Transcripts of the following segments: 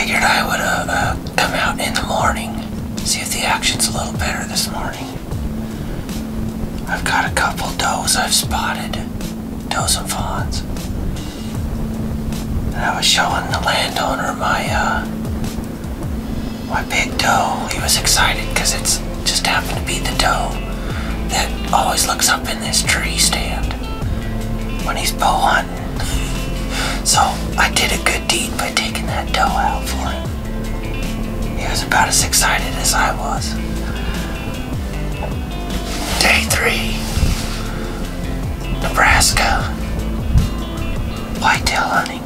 figured I would come out in the morning, see if the action's a little better this morning. I've got a couple does I've spotted, does and fawns. And I was showing the landowner my big doe. He was excited because it's just happened to be the doe that always looks up in this tree stand when he's bow hunting. So I did a good deed by taking that doe out for him. He was about as excited as I was. Day 3, Nebraska whitetail hunting.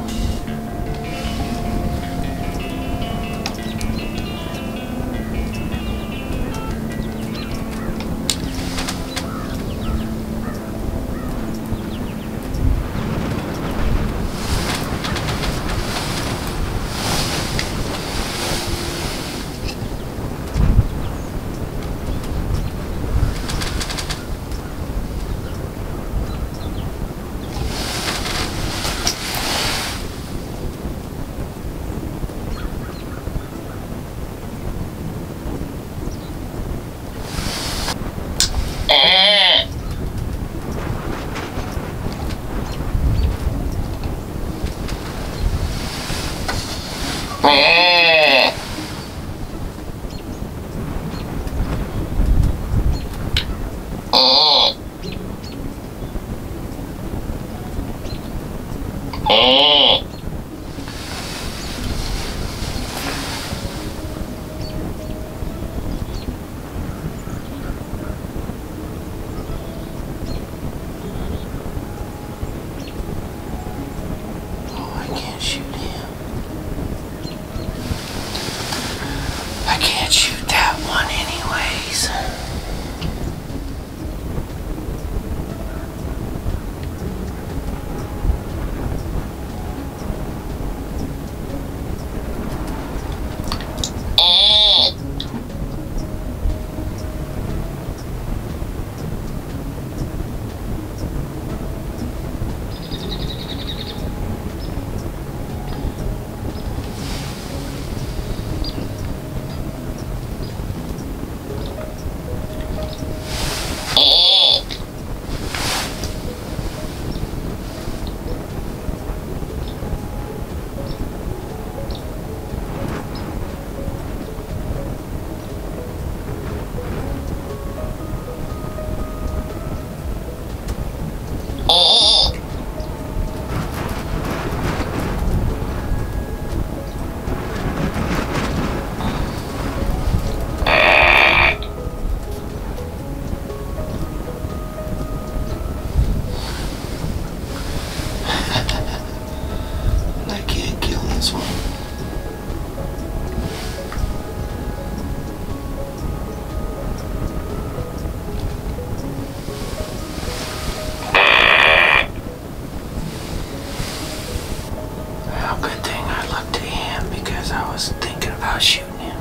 Shooting him,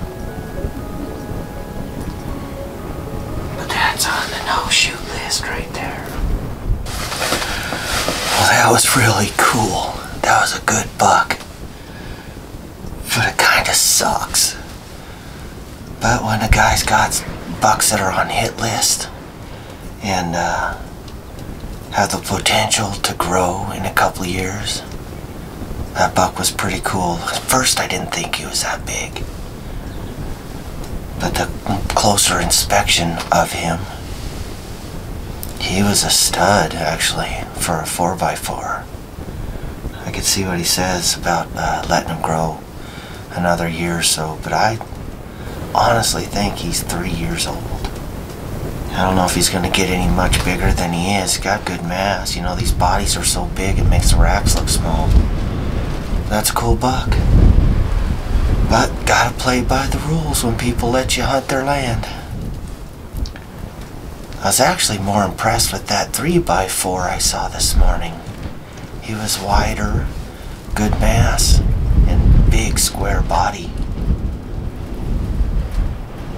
but that's on the no-shoot list right there. Well, that was really cool. That was a good buck, but it kind of sucks. But when the guy's got bucks that are on hit list and have the potential to grow in a couple of years, that buck was pretty cool. At first I didn't think he was that big, but the closer inspection of him, he was a stud actually for a 4x4. I could see what he says about letting him grow another year or so, but I honestly think he's 3 years old. I don't know if he's going to get any much bigger than he is. He's got good mass. You know, these bodies are so big it makes the racks look small. That's a cool buck. But gotta play by the rules when people let you hunt their land. I was actually more impressed with that 3x4 I saw this morning. He was wider, good mass, and big square body.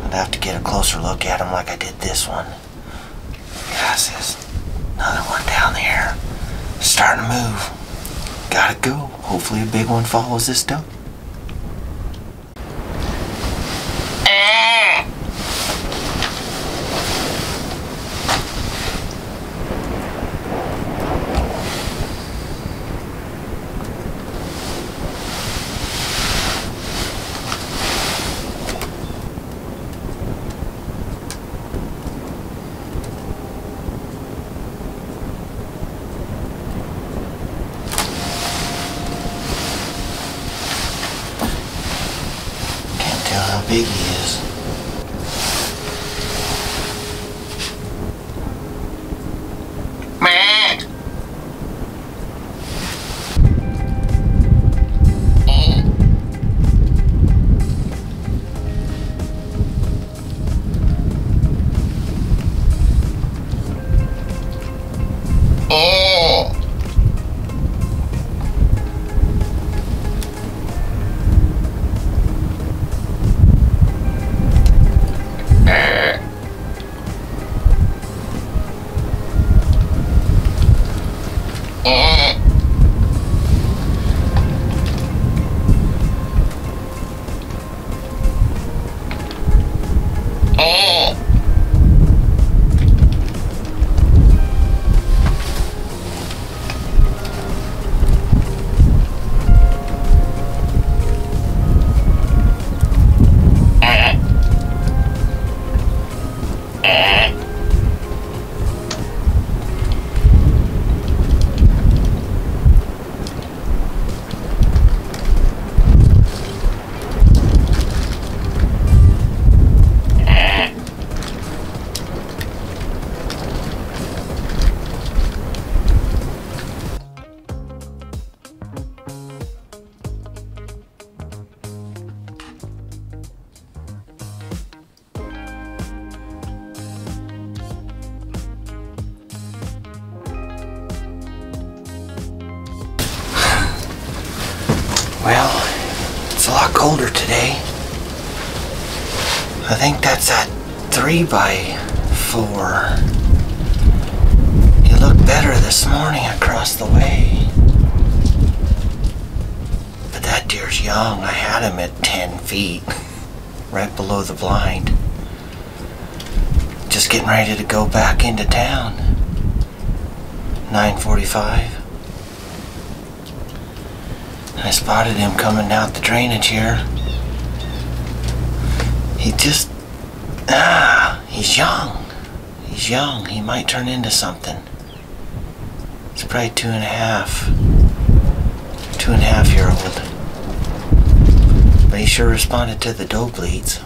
I'd have to get a closer look at him like I did this one. Yes, there's another one down there. Starting to move. Gotta go. Hopefully a big one follows this doe. how big he is. Well, it's a lot colder today. I think that's at 3x4. You look better this morning across the way. But that deer's young. I had him at 10 feet, right below the blind. Just getting ready to go back into town. 9:45. I spotted him coming out the drainage here. He just, he's young. He's young. He might turn into something. He's probably 2.5-year-old. But he sure responded to the doe bleeds.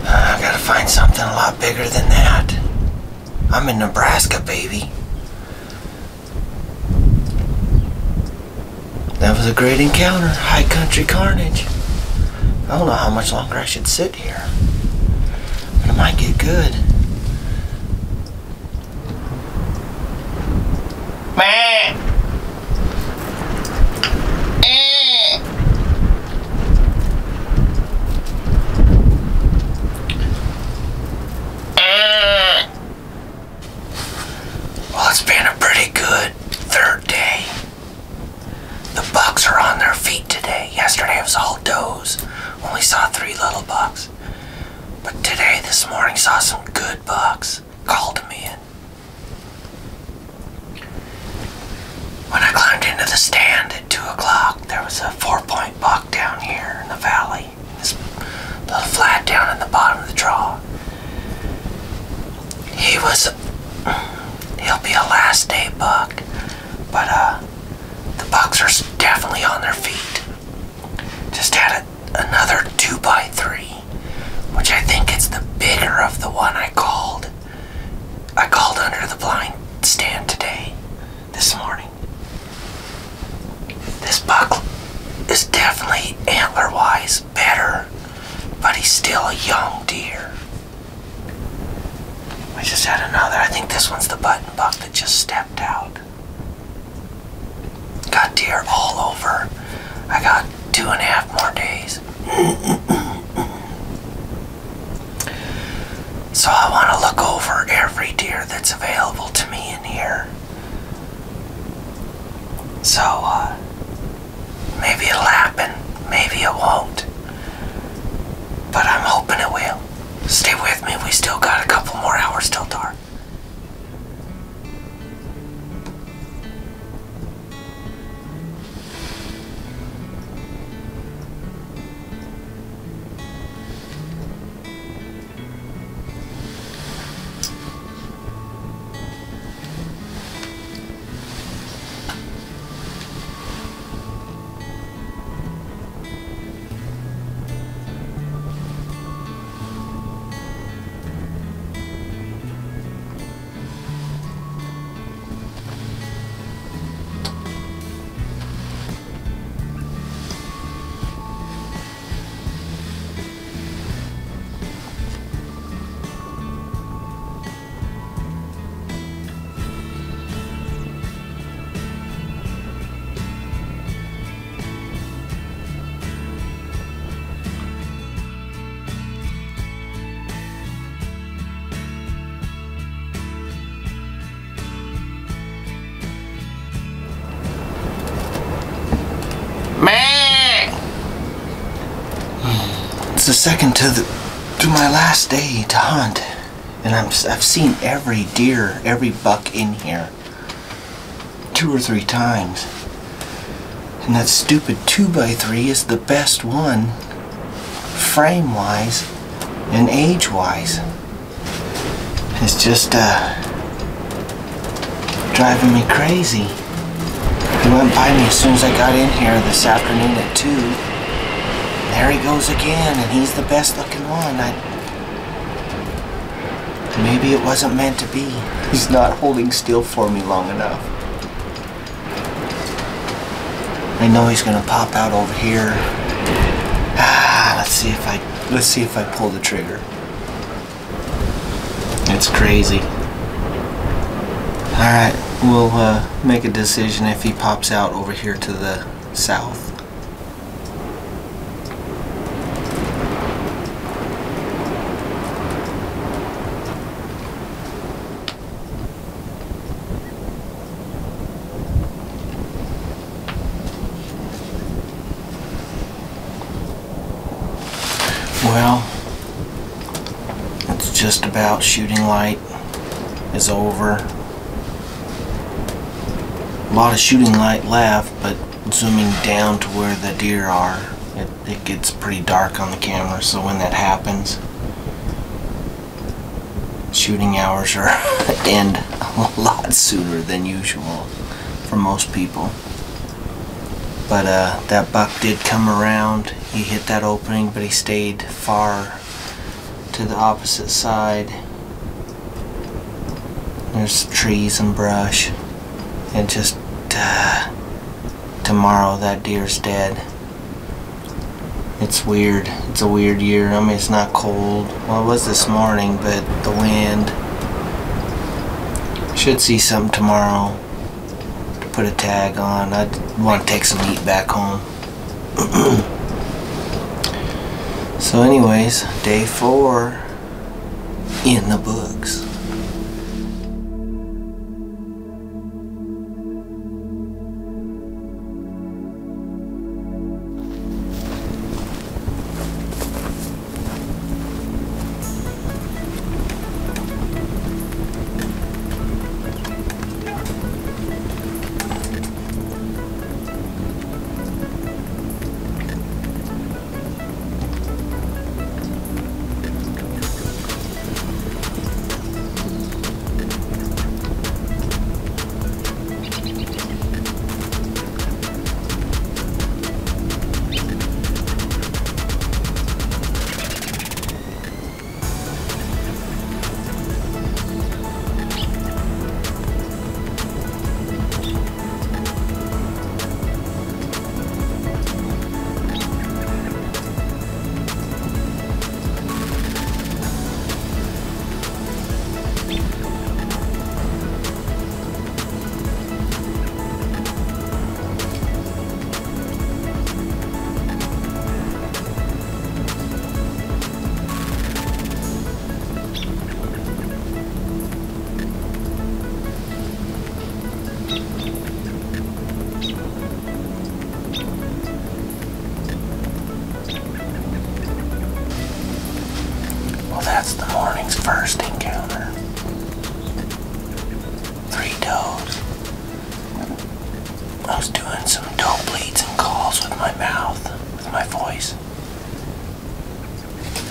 I gotta find something a lot bigger than that. I'm in Nebraska, baby. That was a great encounter. High country carnage. I don't know how much longer I should sit here, but it might get good. Well, it's been a pretty good third day. The bucks are on their feet today. Yesterday it was all does. Only saw 3 little bucks. But today, this morning, saw some good bucks. Called them in. When I climbed into the stand at 2 o'clock, there was a 4-point buck down here in the valley. This little flat down in the bottom of the draw. He'll be a last day buck. But, the bucks are definitely on their feet. Just had another 2x3, which I think is the bigger of the one I called. I called under the blind stand today, this morning. This buck is definitely antler-wise better, but he's still a young deer. I just had another. I think this one's the button buck that just stepped out. Got deer all over. I got 2.5 more days. So I want to look over every deer that's available to me in here. So, maybe it'll happen, maybe it won't. But I'm hoping it will. Stay with me, we still got a couple more hours till dark. It's the second to my last day to hunt, and I've seen every deer, every buck in here 2 or 3 times, and that stupid 2x3 is the best one, frame wise and age wise. It's just driving me crazy. He went by me as soon as I got in here this afternoon at 2. There he goes again, and he's the best looking one. Maybe it wasn't meant to be. He's not holding still for me long enough. I know he's gonna pop out over here. Let's see if I pull the trigger. It's crazy. Alright, we'll make a decision if he pops out over here to the south. Well, it's just about shooting light is over. A lot of shooting light left, but zooming down to where the deer are, it gets pretty dark on the camera, so when that happens, shooting hours are end a lot sooner than usual for most people. But that buck did come around. He hit that opening, but he stayed far to the opposite side. There's trees and brush, and just tomorrow that deer's dead. It's weird. It's a weird year. I mean, it's not cold. Well, it was this morning, but the wind. Should see something tomorrow to put a tag on. I'd want to take some meat back home. So anyways, day 4 in the books. That's the morning's first encounter. 3 does. I was doing some doe bleeds and calls with my mouth, with my voice.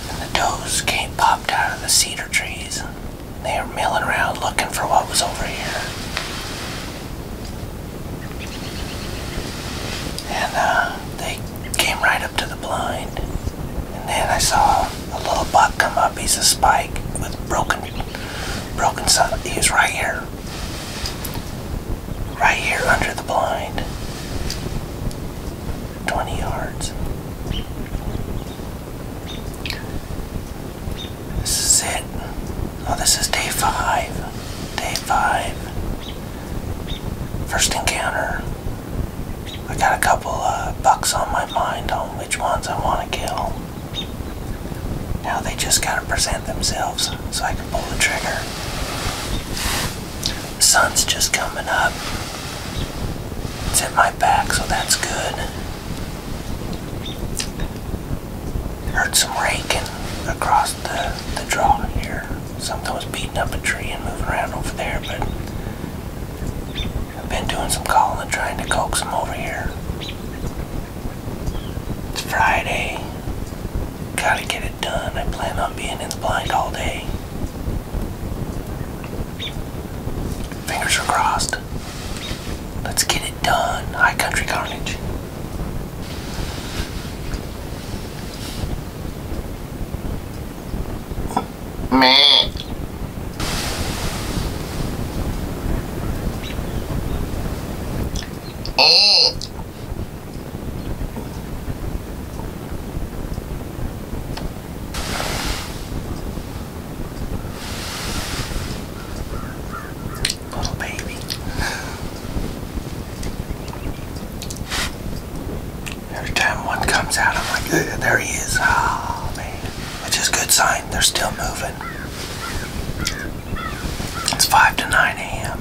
And the does popped out of the cedar trees. They were milling around looking for what was over here. And they came right up to the blind. And then I saw a little buck come up. He's a spike with broken sun. He was right here under the blind, 20 yards. This is it. Oh, this is day 5. Day 5. First encounter. I got a couple bucks on my mind on which ones I want to kill. Now they just gotta present themselves so I can pull the trigger. The sun's just coming up. It's at my back, so that's good. Heard some raking across the draw here. Something was beating up a tree and moving around over there, but I've been doing some calling and trying to coax them over here. It's Friday. Gotta get it done. I plan on being in the blind all day. Fingers are crossed. Let's get it done. High country carnage. Meh. Little baby. Every time one comes out, I'm like, there he is. Oh, man. Which is a good sign. They're still moving. It's 5 to 9 a.m.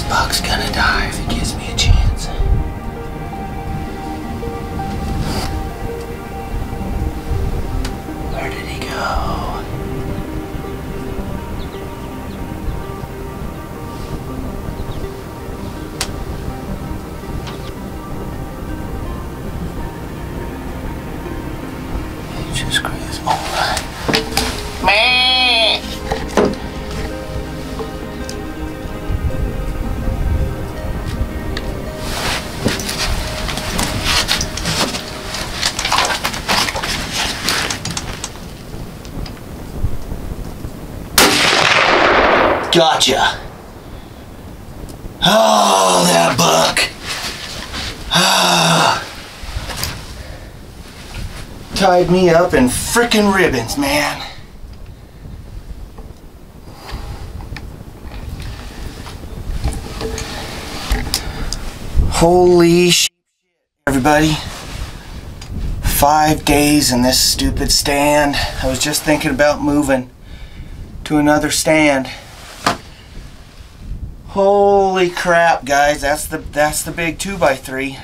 Buck's gonna die if he gives me a chance. Where did he go? He just cruised over. Man! Gotcha. Oh, that buck. Ah. Tied me up in frickin' ribbons, man. Holy shit, everybody. 5 days in this stupid stand. I was just thinking about moving to another stand. Holy crap, guys, that's the big 2x3.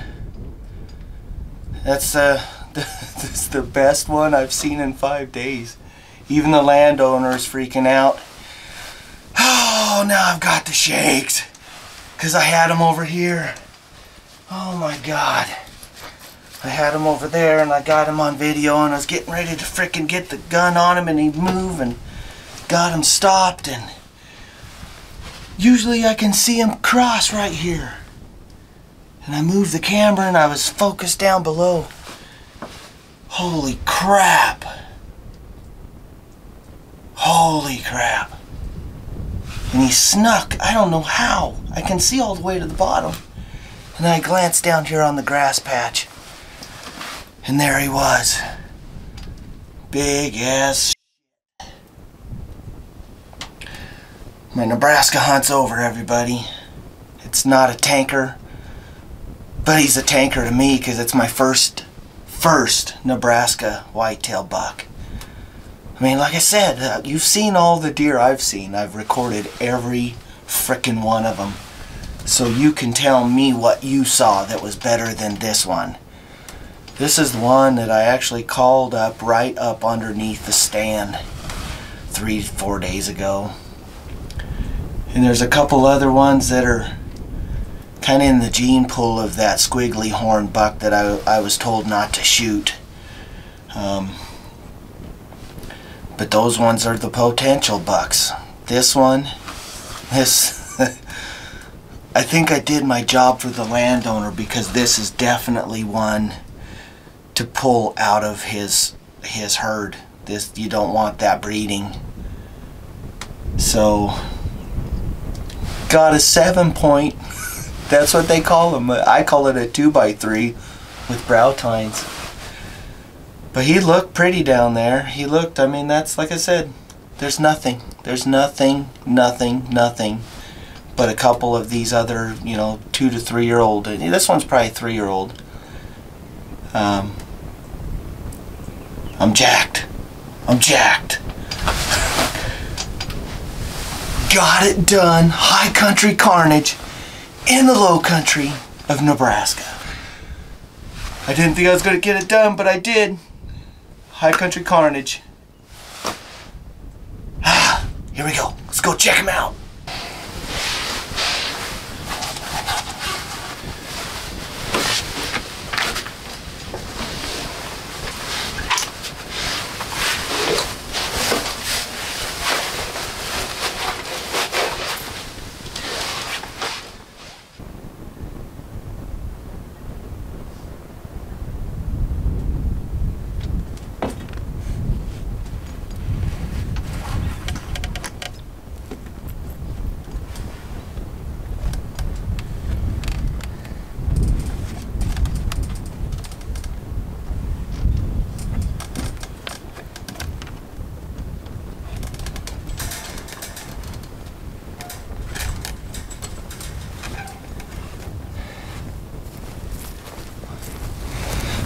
That's that's the best one I've seen in 5 days. Even the landowner is freaking out. Oh, now I've got the shakes because I had him over here. Oh my God, I had him over there and I got him on video and I was getting ready to frickin' get the gun on him and he'd move and got him stopped, and usually I can see him cross right here. And I moved the camera and I was focused down below. Holy crap. Holy crap. And he snuck. I don't know how. I can see all the way to the bottom. And I glanced down here on the grass patch. And there he was. Big ass. My Nebraska hunt's over, everybody. It's not a tanker, but he's a tanker to me because it's my first Nebraska whitetail buck. I mean, like I said, you've seen all the deer I've seen. I've recorded every frickin' one of them. so you can tell me what you saw that was better than this one. This is the one that I actually called up right up underneath the stand 3-4 days ago. And there's a couple other ones that are kind of in the gene pool of that squiggly horn buck that I was told not to shoot. But those ones are the potential bucks. This one, I think I did my job for the landowner, because this is definitely one to pull out of his herd. This, you don't want that breeding. So got a 7-point. That's what they call them. I call it a 2x3 with brow tines. But he looked pretty down there. He looked, I mean, that's like I said, there's nothing. There's nothing but a couple of these other, 2 to 3 year old. This one's probably 3-year-old. I'm jacked. I'm jacked. Got it done. High country carnage in the low country of Nebraska. I didn't think I was going to get it done, but I did. High country carnage. Here we go. Let's go check him out.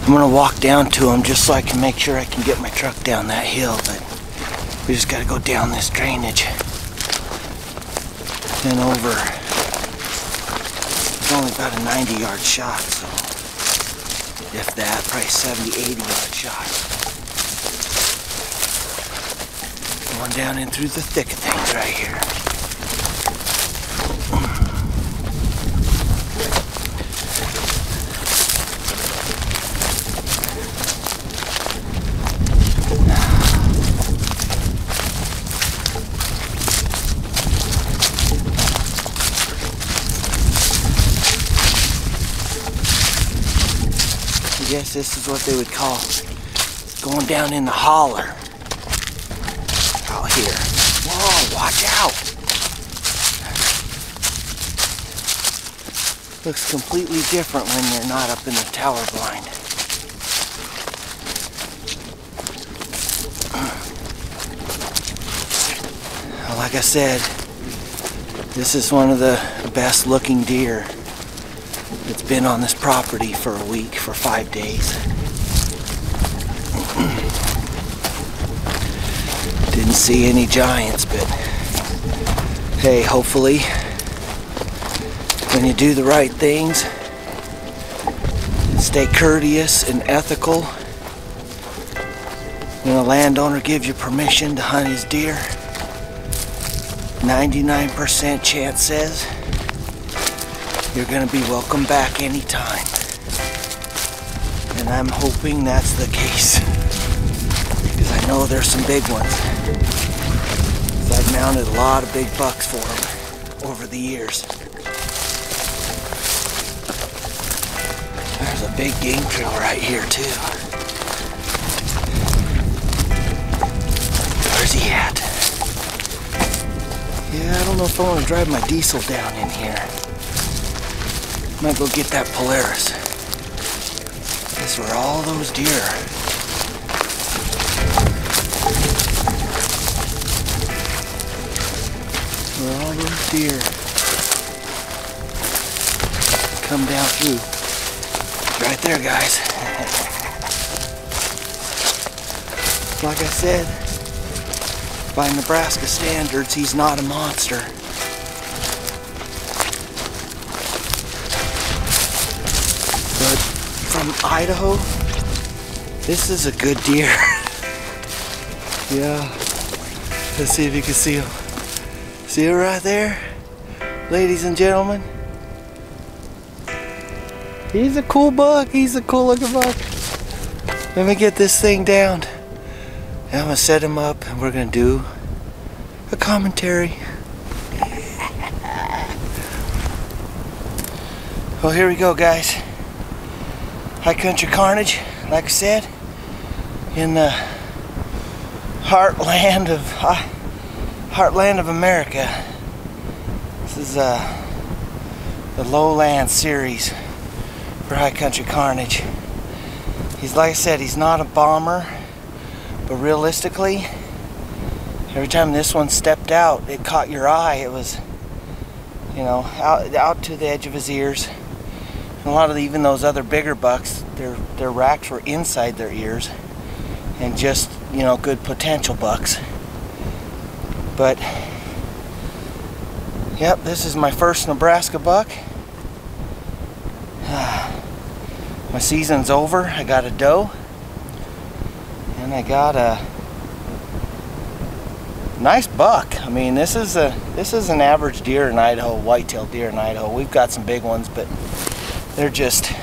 I'm gonna walk down to him just so I can make sure I can get my truck down that hill, but we just gotta go down this drainage. Then over. It's only about a 90-yard shot, so if that, probably 70, 80-yard shot. Going down in through the thick of things right here. I guess this is what they would call going down in the holler out here. Whoa, watch out! Looks completely different when you're not up in the tower blind. Like I said, this is one of the best looking deer. It's been on this property for a week, for 5 days. Didn't see any giants, but hey, hopefully when you do the right things, stay courteous and ethical, when a landowner gives you permission to hunt his deer, 99% chance says you're going to be welcome back anytime. And I'm hoping that's the case, because I know there's some big ones. I've mounted a lot of big bucks for them over the years. There's a big game trail right here too. Where's he at? Yeah, I don't know if I want to drive my diesel down in here. Might go get that Polaris. That's where all those deer are. Where all those deer come down through. Right there, guys. Like I said, by Nebraska standards, he's not a monster. But from Idaho, this is a good deer. Yeah. Let's see if you can see him. See it right there? Ladies and gentlemen. He's a cool buck. He's a cool looking buck. Let me get this thing down. And I'm gonna set him up and we're gonna do a commentary. Well, here we go, guys. High country carnage, like I said, in the heartland of America. This is the lowland series for high country carnage. He's, like I said, he's not a bomber, but realistically, every time this one stepped out, it caught your eye. It was, you know, out to the edge of his ears. And a lot of even those other bigger bucks, their racks were inside their ears, and just, you know, good potential bucks. But yep, this is my first Nebraska buck. My season's over. I got a doe, and I got a nice buck. I mean, this is an average deer in Idaho, whitetail deer in Idaho. We've got some big ones, but they're just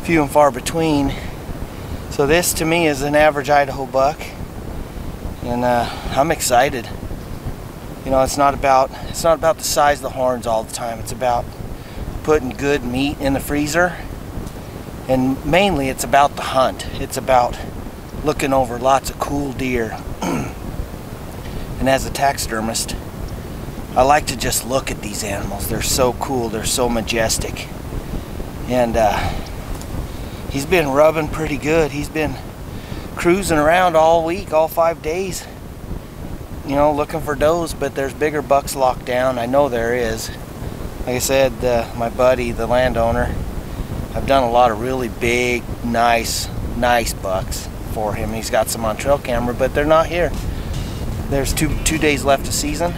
few and far between. So this to me is an average Idaho buck, and I'm excited. You know, it's not about the size of the horns all the time. It's about putting good meat in the freezer, and mainly it's about the hunt. It's about looking over lots of cool deer. And as a taxidermist, I like to just look at these animals. They're so cool, they're so majestic. And he's been rubbing pretty good. He's been cruising around all week, all 5 days, you know, looking for does, but there's bigger bucks locked down. I know there is. Like I said, my buddy, the landowner, I've done a lot of really big, nice bucks for him. He's got some on trail camera, but they're not here. There's two days left of season.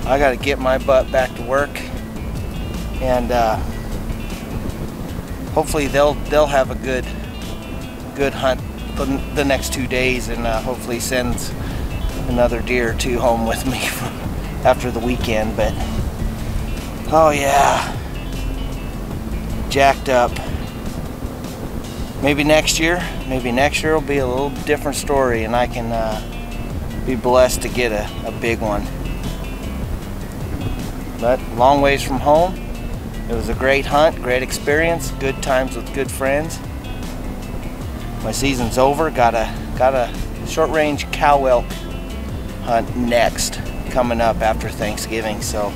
I got to get my butt back to work, and hopefully they'll have a good hunt the next 2 days, and hopefully sends another deer or two home with me after the weekend. But oh yeah, jacked up. Maybe next year will be a little different story, and I can be blessed to get a big one. But long ways from home. It was a great hunt, great experience, good times with good friends. My season's over. Got a short-range cow elk hunt next, coming up after Thanksgiving. So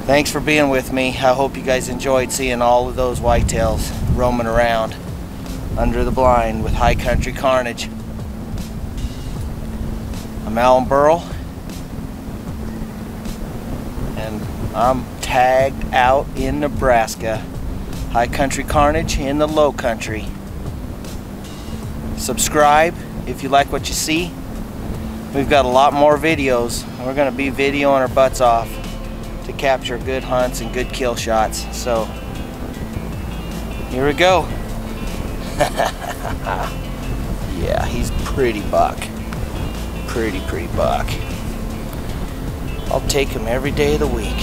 thanks for being with me. I hope you guys enjoyed seeing all of those whitetails roaming around under the blind with high country carnage. I'm Alan Burrell, and I'm tagged out in Nebraska. High country carnage in the low country. Subscribe if you like what you see. We've got a lot more videos. We're going to be videoing our butts off to capture good hunts and good kill shots. So here we go. Yeah, he's pretty buck. Pretty buck. I'll take him every day of the week.